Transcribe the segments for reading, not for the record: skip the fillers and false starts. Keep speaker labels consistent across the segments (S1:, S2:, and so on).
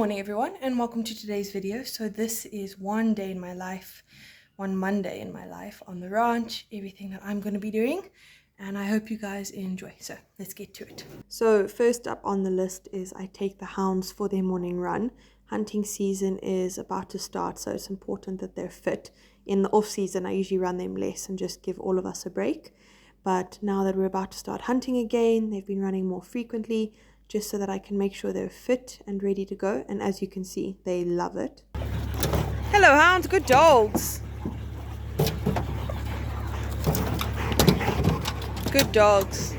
S1: morning everyone, and welcome to today's video. So this is one day in my life, one Monday in my life on the ranch, everything that I'm going to be doing, and I hope you guys enjoy. So let's get to it. So first up on the list is I take the hounds for their morning run. Hunting season is about to start, so it's important that they're fit. In the off season I usually run them less and just give all of us a break, but now that we're about to start hunting again, they've been running more frequently, just so that I can make sure they're fit and ready to go. And as you can see, they love it. Hello hounds, good dogs. Good dogs.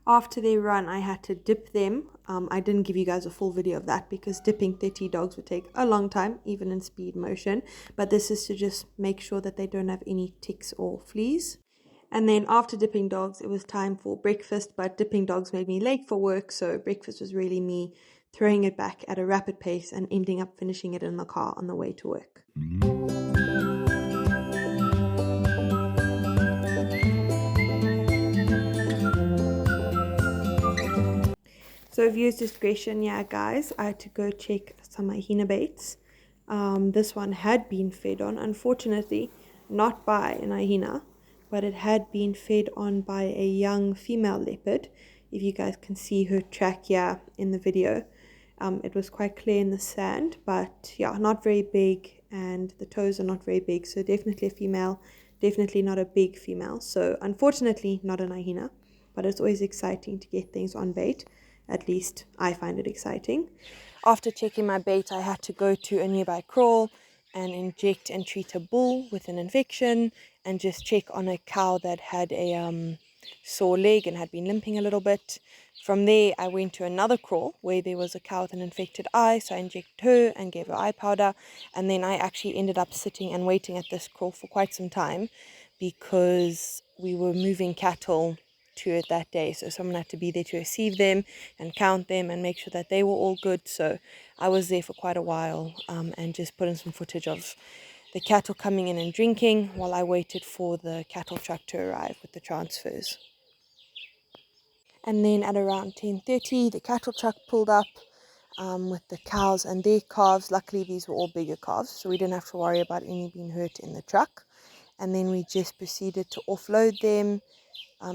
S1: After they run, I had to dip them. I didn't give you guys a full video of that because dipping 30 dogs would take a long time, even in speed motion. But this is to just make sure that they don't have any ticks or fleas. And then after dipping dogs, it was time for breakfast. But dipping dogs made me late for work, so breakfast was really me throwing it back at a rapid pace and ending up finishing it in the car on the way to work. So viewers discretion, yeah guys, I had to go check some hyena baits. This one had been fed on, unfortunately not by an hyena, but it had been fed on by a young female leopard. If you guys can see her track here in the video, it was quite clear in the sand, but yeah, not very big, and the toes are not very big, so definitely a female, definitely not a big female. So unfortunately not an hyena, but it's always exciting to get things on bait. At least I find it exciting. After checking my bait, I had to go to a nearby kraal and inject and treat a bull with an infection and just check on a cow that had a sore leg and had been limping a little bit. From there, I went to another kraal where there was a cow with an infected eye, so I injected her and gave her eye powder. And then I actually ended up sitting and waiting at this kraal for quite some time because we were moving cattle to it that day, so someone had to be there to receive them and count them and make sure that they were all good. So I was there for quite a while and just put in some footage of the cattle coming in and drinking while I waited for the cattle truck to arrive with the transfers. And then at around 10:30 the cattle truck pulled up with the cows and their calves. Luckily these were all bigger calves, so we didn't have to worry about any being hurt in the truck. And then we just proceeded to offload them.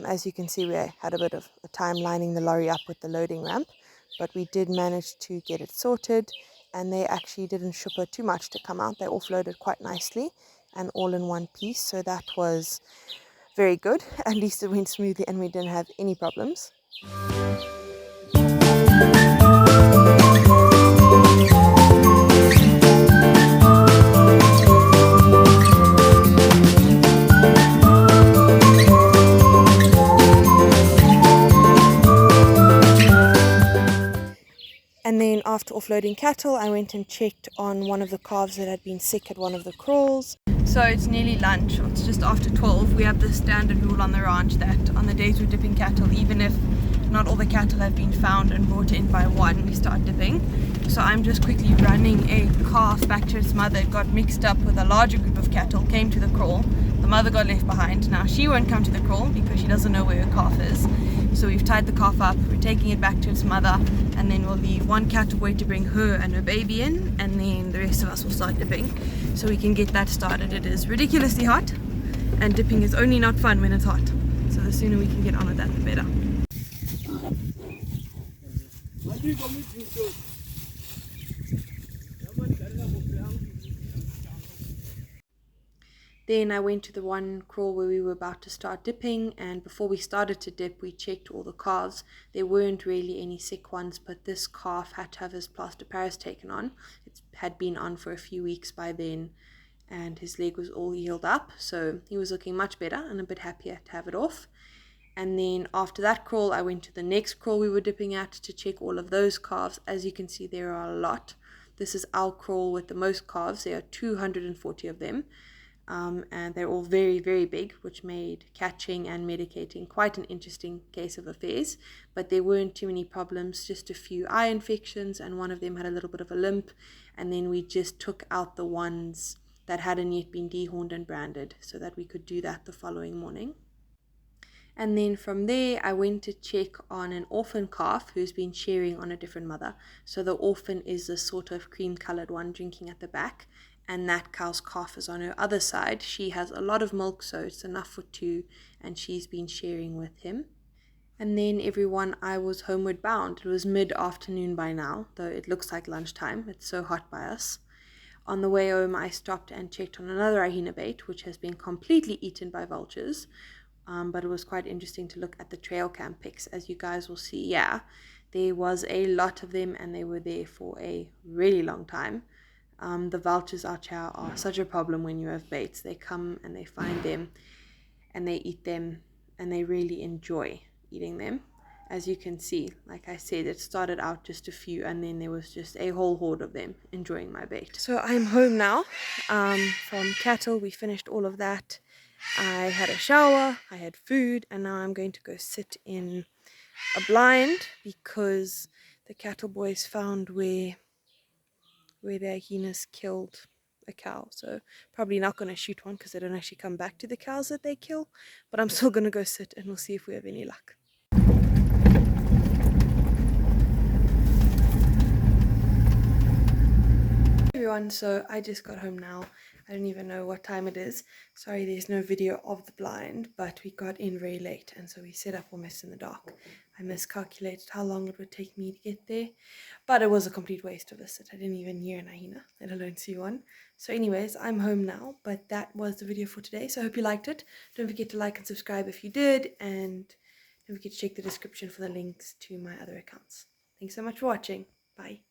S1: As you can see, we had a bit of a time lining the lorry up with the loading ramp, but we did manage to get it sorted, and they actually didn't shipper too much to come out. They offloaded quite nicely and all in one piece, so that was very good. At least it went smoothly and we didn't have any problems. And then after offloading cattle, I went and checked on one of the calves that had been sick at one of the kraals. So it's nearly lunch, it's just after 12. We have the standard rule on the ranch that on the days we're dipping cattle, even if not all the cattle have been found and brought in by one, we start dipping. So I'm just quickly running a calf back to its mother. It got mixed up with a larger group of cattle, came to the kraal. The mother got left behind. Now she won't come to the kraal because she doesn't know where her calf is. So we've tied the calf up, we're taking it back to its mother, and then we'll leave one cattle wait to bring her and her baby in, and then the rest of us will start dipping so we can get that started. It is ridiculously hot, and dipping is only not fun when it's hot. So the sooner we can get on with that, the better. Then I went to the one kraal where we were about to start dipping, and before we started to dip, we checked all the calves. There weren't really any sick ones, but this calf had to have his plaster Paris taken on. It had been on for a few weeks by then, and his leg was all healed up, so he was looking much better and a bit happier to have it off. And then after that kraal, I went to the next kraal we were dipping at to check all of those calves. As you can see, there are a lot. This is our kraal with the most calves. There are 240 of them. And they're all very, very big, which made catching and medicating quite an interesting case of affairs. But there weren't too many problems, just a few eye infections, and one of them had a little bit of a limp. And then we just took out the ones that hadn't yet been dehorned and branded, so that we could do that the following morning. And then from there, I went to check on an orphan calf who's been sharing on a different mother. So the orphan is the sort of cream-colored one drinking at the back, and that cow's calf is on her other side. She has a lot of milk, so it's enough for two, and she's been sharing with him. And then everyone, I was homeward bound. It was mid-afternoon by now, though it looks like lunchtime. It's so hot by us. On the way home, I stopped and checked on another hyena bait, which has been completely eaten by vultures. But it was quite interesting to look at the trail cam pics. As you guys will see, yeah, there was a lot of them, and they were there for a really long time. The vultures out here are such a problem when you have baits. They come and they find them and they eat them, and they really enjoy eating them. As you can see, like I said, it started out just a few, and then there was just a whole horde of them enjoying my bait. So I'm home now from cattle. We finished all of that. I had a shower, I had food, and now I'm going to go sit in a blind because the cattle boys found where their hyenas killed a cow. So probably not going to shoot one because they don't actually come back to the cows that they kill, but I'm still going to go sit and we'll see if we have any luck. Everyone, so I just got home now. I don't even know what time it is. Sorry there's no video of the blind, but we got in very late, and so we set up almost in the dark. I miscalculated how long it would take me to get there, but it was a complete waste of a sit. I didn't even hear an hyena, let alone see one. So anyways, I'm home now, but that was the video for today. So I hope you liked it. Don't forget to like and subscribe if you did, and don't forget to check the description for the links to my other accounts. Thanks so much for watching. Bye.